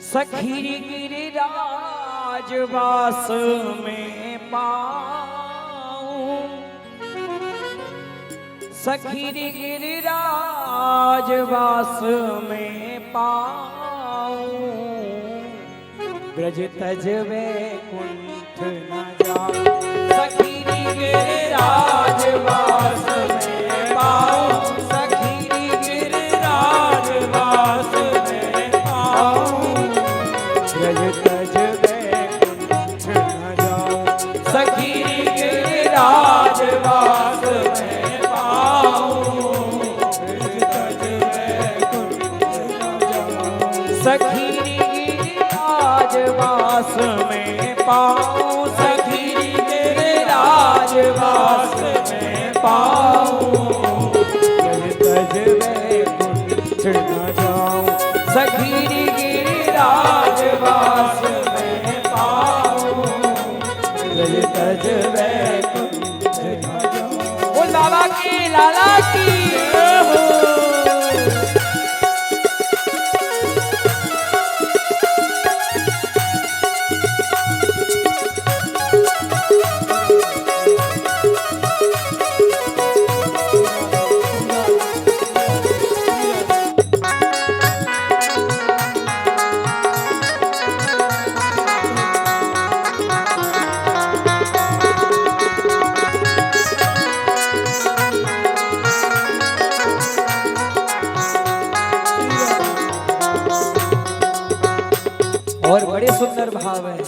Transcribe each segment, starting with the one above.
सखी गिरिराज वास में पाऊं, सखी गिरिराज वास में पाऊं, ब्रज तज वैकुंठ न जाऊं। सखी गिरिराज वास में पाऊं, सखी गिरिराज वास में पाऊं, ब्रज तज वैकुंठ न जाऊं। सखी गिरिराज वास में पाऊं, ब्रज तज वैकुंठ न जाऊं। सखी गिरिराज वास में पाऊं, सखी गिरिराज वास में पाऊं, ब्रज तज वैकुंठ न जाऊं। सखी गिरिराज वास में पाऊं, ब्रज तज वैकुंठ न जाऊं। बोल बाबा की लाला की हो। और बड़े सुंदर भाव है।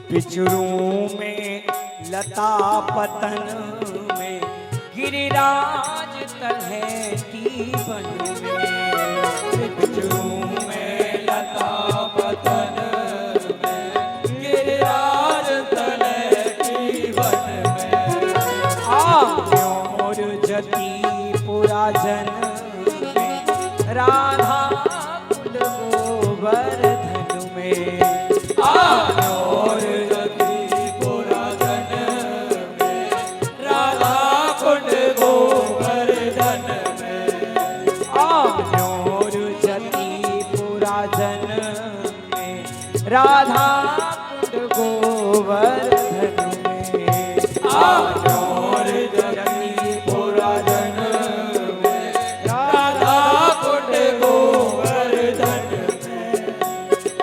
पिचड़ों में लता पतन में, गिरिराज तलहटी बन में। पिचड़ों में लता पतन में, गिरिराज तलहटी बन में। और जतीपुरा जन में, राधा कुल गोवर्धन में। और जतीपुरा जन में, राधा कुंड गोवर्धन में। और जतीपुरा जन में, राधा कुंड गोवर्धन में। और जतीपुरा जन में, राधा कुंड गोवर्धन में।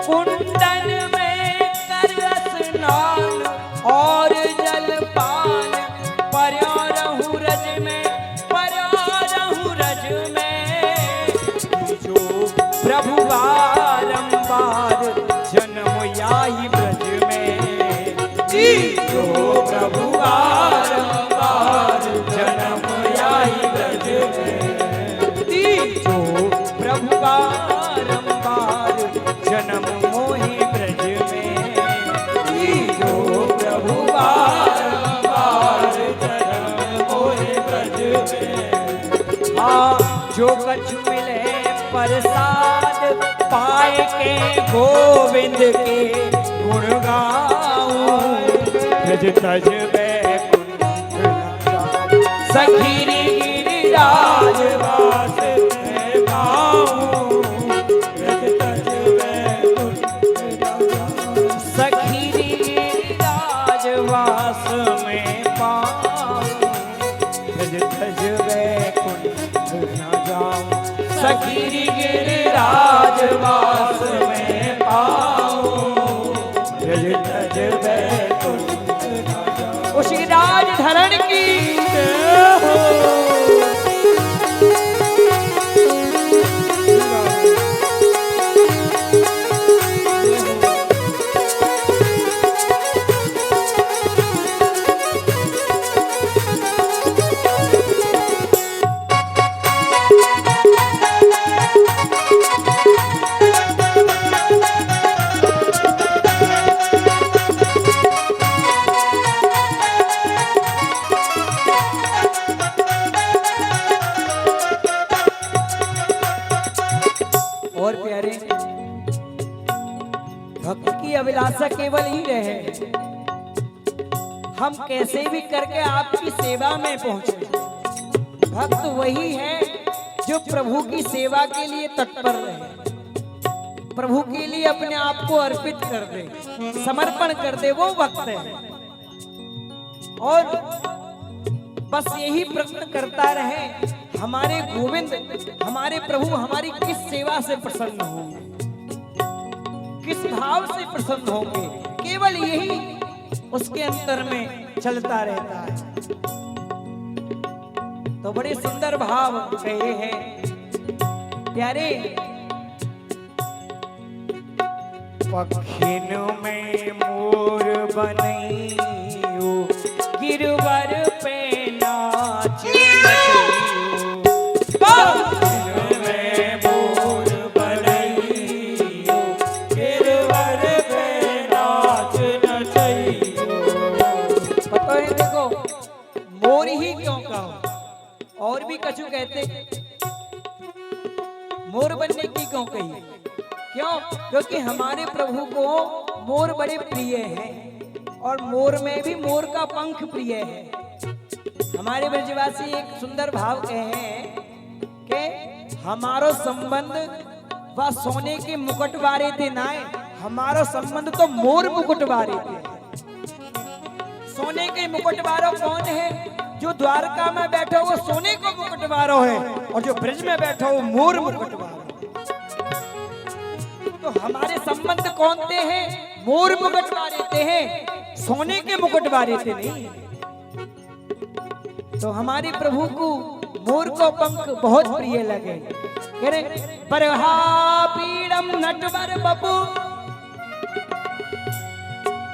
कुंडन में कर स्नान और जलपान, पर्या रहूं रज में, पर्या रहूं रज में। जो प्रभु बारंबार जन्म याही ब्रज में। जो प्रभु बारंबार जन्म याही ब्रज में। जो प्रभु बारंबार जन्म मोहि ब्रज में। जो प्रभु बारंबार जन्म मोहि ब्रज में। हाँ जो कछु मिले प्रसाद, पाए के गोविंद के गुण गाऊं, ब्रज तज वैकुंठ न जाऊं। सखी गिरिराज वास में पाऊं, ब्रज तज वैकुंठ न जाऊं। सखी गिरिराज वास में पाऊं, ब्रज तज वैकुंठ न जाऊं। सखी गिरिराज वास में पाऊं, ब्रज तज वैकुंठ न जाऊं। उस गिरिराज धरण की जय हो। और प्यारे, भक्त की अभिलाषा केवल ही रहे, हम कैसे भी करके आपकी सेवा में पहुंचे। भक्त वही है जो प्रभु की सेवा के लिए तत्पर रहे। प्रभु के लिए अपने आप को अर्पित कर दे, समर्पण कर दे, वो वक्त है। और बस यही प्रश्न करता रहे, हमारे गोविंद, हमारे प्रभु हमारी किस सेवा से प्रसन्न होंगे, किस भाव से प्रसन्न होंगे, केवल यही उसके अंतर में चलता रहता है। तो बड़े सुंदर भाव कहे हैं प्यारे। पखिन में मोर बनैयो, गिरवर पे नाच पखिन में मोर बनैयो, गिरवर पे नाच नचैयो। पता है, देखो मोर ही क्यों कहो, और भी कछु कहते, मोर बनने की क्यों कही? क्यों? क्योंकि हमारे प्रभु को मोर बड़े प्रिय हैं, और मोर में भी मोर का पंख प्रिय है। हमारे ब्रजवासी एक सुंदर भाव कहे हैं कि हमारो संबंध व सोने के मुकुट वारे थे नाय, हमारो संबंध तो मोर मुकुट वारे थे। सोने के मुकुट वारो कौन है? जो द्वारका में बैठो वो सोने को मुकुट वारो है, और जो ब्रज में बैठो वो मोर मुकुट वारो। तो हमारे संबंध कौन थे हैं? मोर मुकुट वारे हैं, सोने के मुकुट वारे थे नहीं। तो हमारे प्रभु को मोर को पंख बहुत प्रिय लगे। कह रहे परहा पीड़म नटवर बपु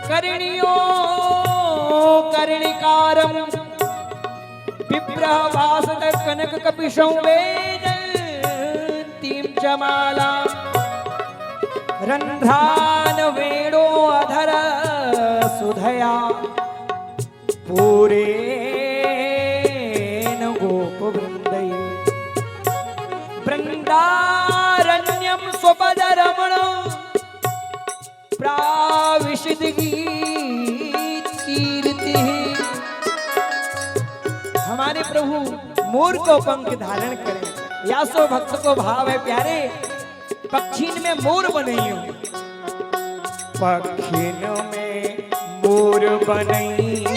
करणियो कर्णिकारम विप्रह वासद कनक कपिशं वेदंतीं चमाला रंध्रान वेणो अधर सुधया पूरे गोप वृंदे वृंदारण्यम स्वपद रमण प्राविशद कीर्ति। हमारे प्रभु मोर को पंख धारण करें, यासो भक्त को भाव है प्यारे। पक्षीन में मोर बनैयो, पखिन में मोर बनैयो,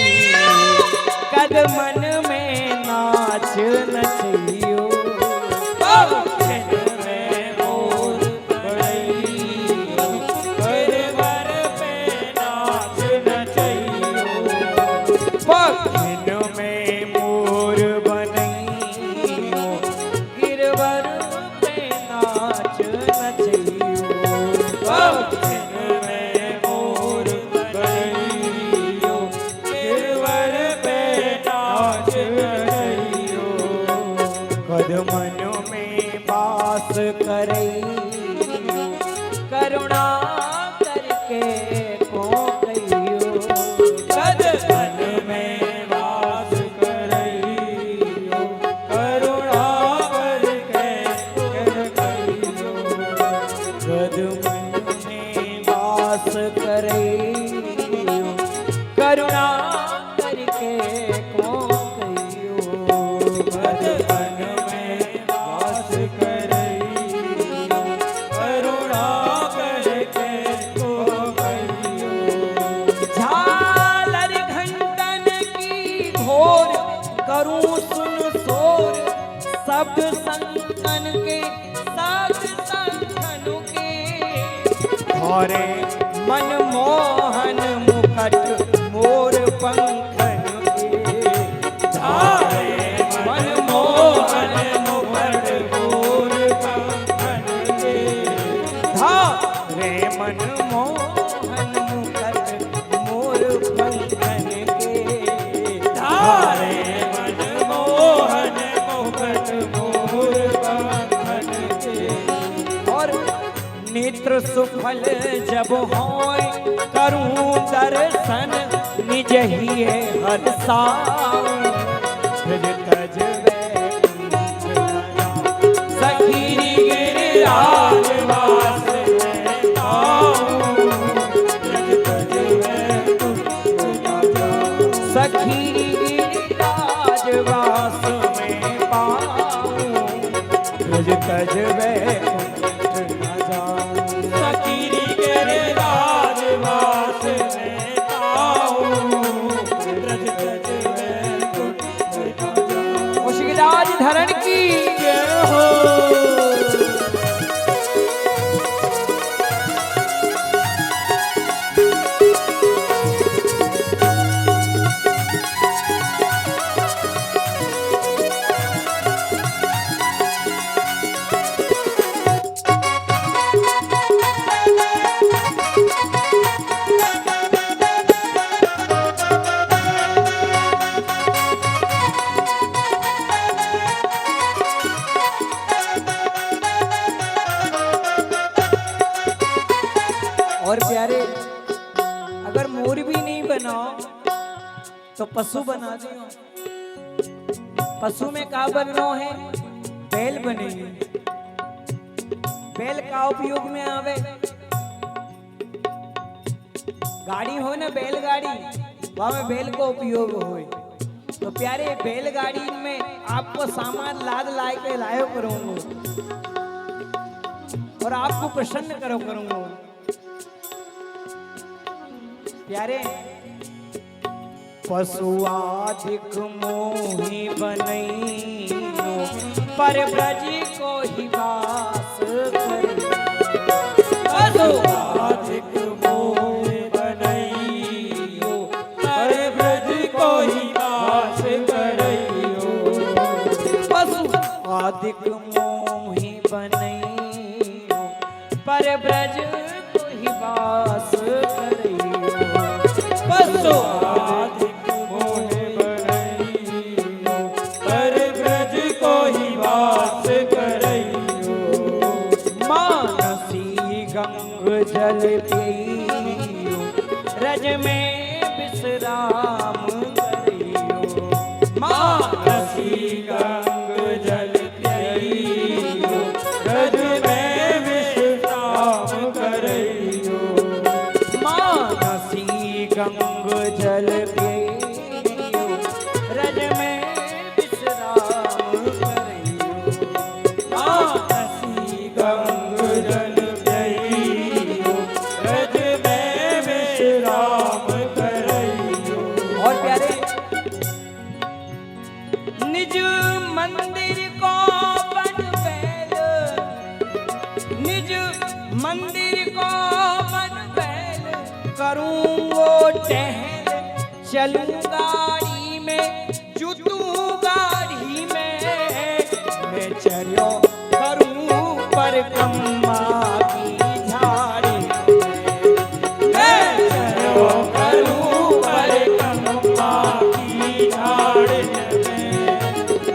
कदमन में नाच नचैयो। पखिन में मोर बनैयो, गिरवर पे नाच नचैयो। पखिन में मोर बनैयो, गिरवर पे नाच नचैयो। पखिन में मोर बनैयो, गिरवर पे नाच नचैयो। कदमन में वास करैयो, करुणा करके को कहियो। कदमन में वास करैयो, करुणा करके कहियो। कदमन में वास करैयो, करुणा करके को कहियो। कदमन में वास करैयो, करुणा करके कहियो। झालर घंटन की घोर करूं सुन सोर, सब संतन के सब संतन के। हरे मनमोहन मुकुट मोर पंखन के। धारे मनमोहन मुकुट मोर पंखन के। धारे मनमोहन मुकुट मोर पंखन के। धारे मनमोहन मुकुट मोर पंखन के। और नेत्र सुफल जब होय करूं दर्शन, निज ही हर साव ब्रज तज वैकुंठ गया, सखी गिरिराज वास में आऊं। ब्रज तज वैकुंठ गया, सखी राजवास में पाऊं। ब्रज तज वैकुंठ न जाऊं। जय हो। और प्यारे, अगर मोर भी नहीं बनाओ तो पशु बना दियो। पशु में का बनना है? बैल बनेगी। बैल का उपयोग में आवे? गाड़ी हो ना बैलगाड़ी, वहां में बैल का उपयोग हो। तो प्यारे बैलगाड़ी में आपको सामान लाद लाए के लायो करूंगा और आपको प्रसन्न करूंगा। प्यारे, पशुआधिक मोहि बनैयो, पर ब्रज को ही वास करियो। पशुआधिक मोहि बनैयो, पर ब्रज को ही वास करियो। पशुआधिक मोहि बनैयो, पर ब्रज को ही वास करियो। पशुआधिक मोहि बनैयो, पर ब्रज को ही वास करियो। मानसी गंग जल पियो, रज में विश्राम करियो। मानसी गंग जल पियो, रज में विश्राम करियो। मानसी गंग जल पियो, रज में विश्राम करियो। मानसी गंग जल पियो, रज में विश्राम करियो। और प्यारे, निज मंदिर को बन बैल, निज मंदिर को बन बैल, करूँगो टहल, चलूँ गाड़ी में, जुतू गाड़ी में, मैं चलो करूँ परिक्रमा की झाड़ी में। मैं चलो करूं परिक्रमा की झाड़ में।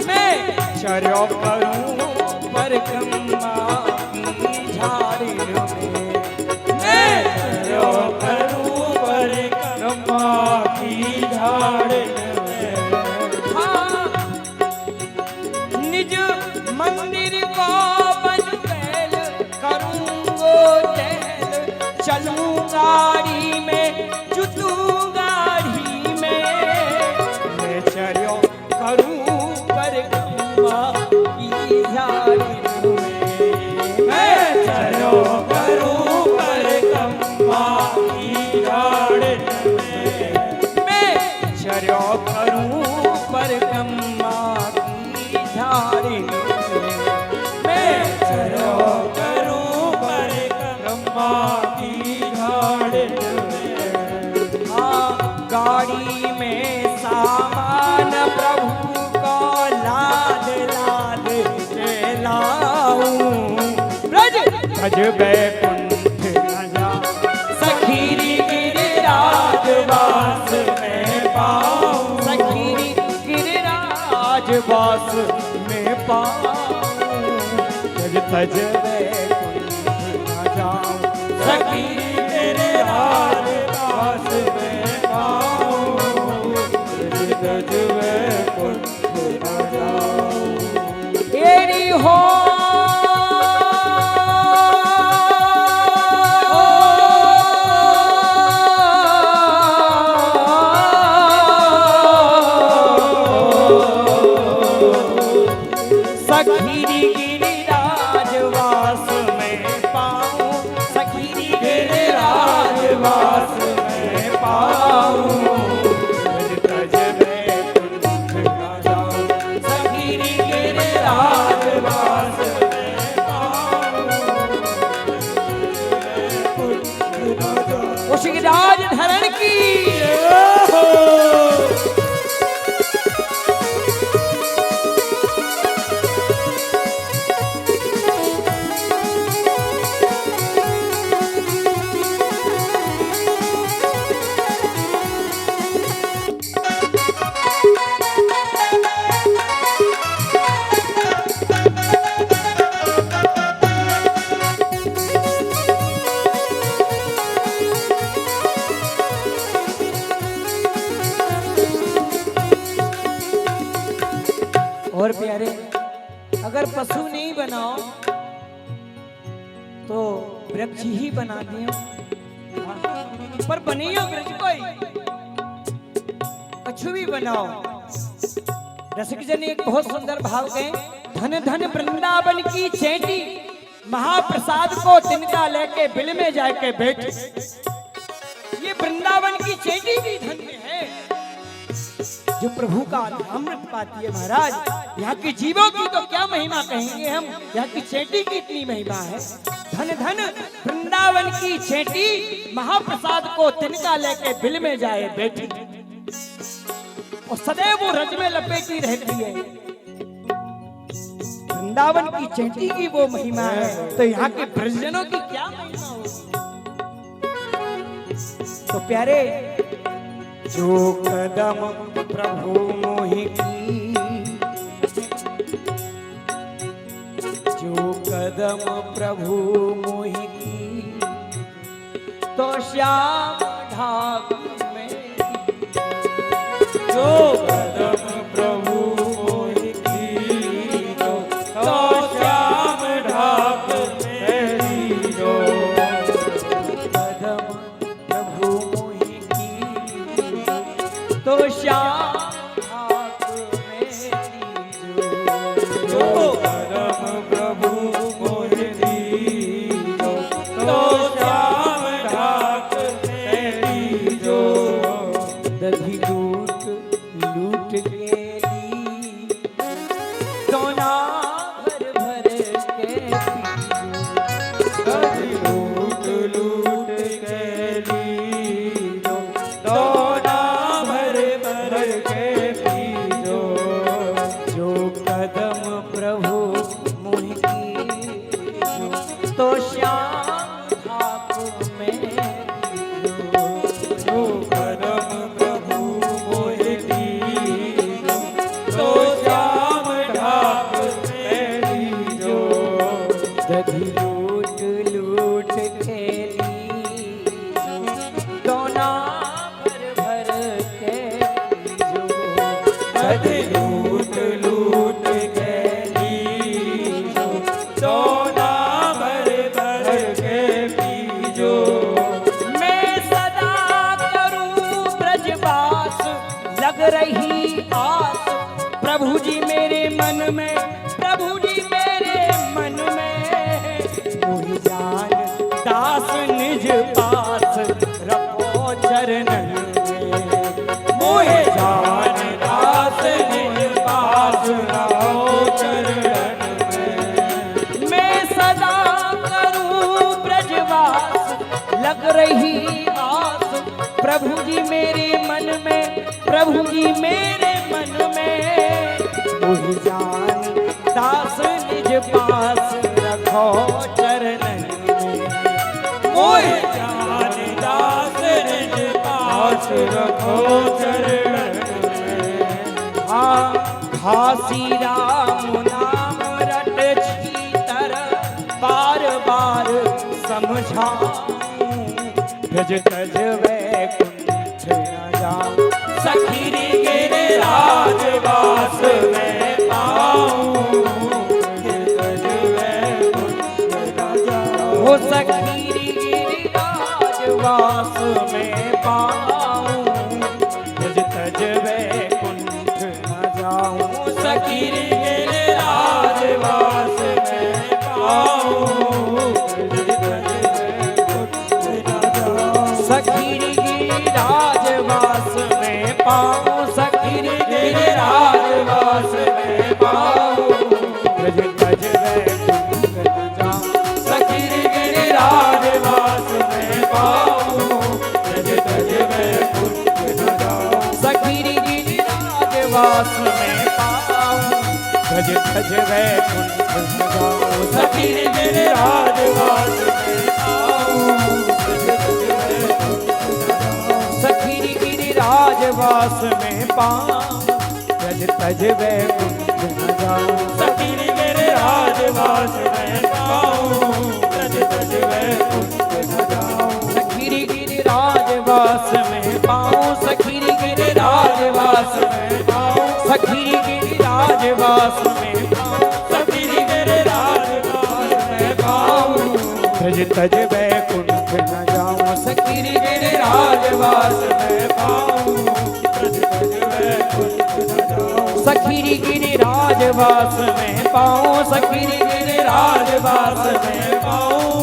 मैं चलो करूँ परिक्रमा की झाड़ी में। मैं चलो करूं परिक्रमा की झाड़ में। हाँ, निज मंदिर को बन बैल, करूँगो टहल, चलूँ गाड़ी में, जुतू गाड़ी में, मैं चलो करूँ परिक्रमा की झाड़ी में। मैं चलो करूं परिक्रमा की झाड़ में। मैं चलो करूँ परिक्रमा की झाड़ी में। मैं चलो करूं परिक्रमा की झाड़ में। हाँ, गाड़ी में सामान प्रभु को लाद लाद के लाऊं। ब्रज भज बैकुंठ न जा, सखीरी गिरिराज वास में पाऊं। सखीरी गिरिराज वास में पाऊं। तज तज बैकुंठ न जाऊं, सखी तेरे राज पास में पाऊं। तज तज बैकुंठ न जाऊं। तेरी हो सखीरी गिरिराज वास में पाऊं। सखीरी गिरिराज वास में पाऊं। तज तज बैकुंठ न जाऊं। सखीरी गिरिराज अच्छी ही बना दियो, पर बनियो ब्रज कोई कछु भी बनाओ। रसिक जन एक बहुत सुंदर भाव गए, धन धन वृंदावन की चेटी, महाप्रसाद को तिनका लेके बिल में जाके बैठ। ये वृंदावन की चेटी भी धन्य है जो प्रभु का अमृत पाती है। महाराज यहाँ की जीवों की तो क्या महिमा कहेंगे हम, यहाँ की चेटी की इतनी महिमा है। धन धन वृंदावन की चेटी, महाप्रसाद को तिनका लेके बिल में जाए बैठी, और सदैव वो रज में लपेटी रहती है। वृंदावन की चेटी की वो महिमा है, तो यहाँ के ब्रजजनों की क्या महिमा होगी। तो प्यारे, जो कदम प्रभु मोहि की, जो कदम प्रभु मोहि की, तो श्याम ढाक में, जो कदम प्रभु मोहि की, तो श्याम ढाक में दीजो। कदम प्रभु मोहि की, तो श्याम ढाक में दीजो। जो कदम प्रभु मोहि दीजो, तो श्याम ढाक में दीजो। दधी लूट लूट के ली, सोना भर भर के पीजो। दधी लूट लूट के लीजो, दोना भर भर के पीजो। जो कदम प्रभु मोहि कीजो, तो श्याम ढाक में दीजो। जो कदम प्रभु मोहि दीजो, तो श्याम ढाक में दीजो। दधी लूट लूट के लीजो, दोना भर भर के पीजो। दधी लूट लूट के लीजो, दोना भर भर के पीजो। मैं सदा करूं ब्रजवास, लग रही आस प्रभु जी मेरे मन में, प्रभु जी मेरे मन में। मोहि जान दास निज पास, रखो चरणन में। मोहे जान दास निज पास, रहो चरणन में। मैं सदा करूं ब्रजवास, लग रही आस प्रभु जी मेरे मन में, प्रभु जी मेरे मन में। मोहि जान दास निज पास, रखो चरणन में। मोहे जान दास निज पास, रखो चरणन में। हाँ, घासी राम नाम रट छीतर, बार बार समझाऊं। भज तज वैकुंठ न जाऊं, सखीरी गिरिराज वास में पाऊं। गिरधज वैकुंठ न जाऊं। हो सखीरी गिरिराज वास में पाऊं। भज तज वैकुंठ न जाऊं, सखीरी गिरिराज वास में पाऊं। गिरधज वैकुंठ न जाऊं। सखीरी गिरिराज वास में पाऊं। सखीरी गिरिराज वास में पाऊं। भज तज वैकुंठ न जाऊं। सखीरी गिरिराज वास में पाऊं। तज तज वैकुंठ न जाऊं। सखीरी गिरिराज वास में पाऊं। भज तज वैकुंठ न जाऊं। सखीरी गिरिराज वास में पाऊं। तज तज वैकुंठ न जाऊं। सखीरी गिरिराज वास में पाऊं। भज तज वैकुंठ न जाऊं। सखीरी गिरिराज वास में पाऊं। तज तज वैकुंठ न जाऊं। सखीरी गिरिराज वास में पाऊं। सखीरी गिरिराज वास में पाऊं। सखीरी गिरिराज वास में पाऊं। सखीरी गिरिराज वास में पाऊं। भज तज वैकुंठ वैकुंठ न जाऊं सखी गिरिराजवास में पाऊं ब्रज तज वैकुंठ न जाऊं सखी गिरिराजवास में पाऊं सखी गिरिराजवास में पाऊं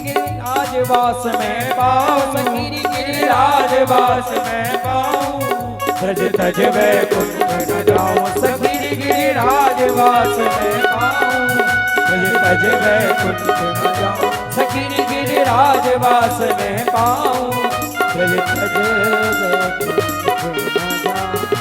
गिरिराजवास में पाऊं सखी गिरिराजवास में पाऊं ब्रज तज वैकुंठ न जाऊं सखी गिरिराजवास में पाऊं ब्रज तज वैकुंठ न जाऊं सखी गिरिराजवास में पाऊं ब्रज तज वैकुंठ न जाऊं।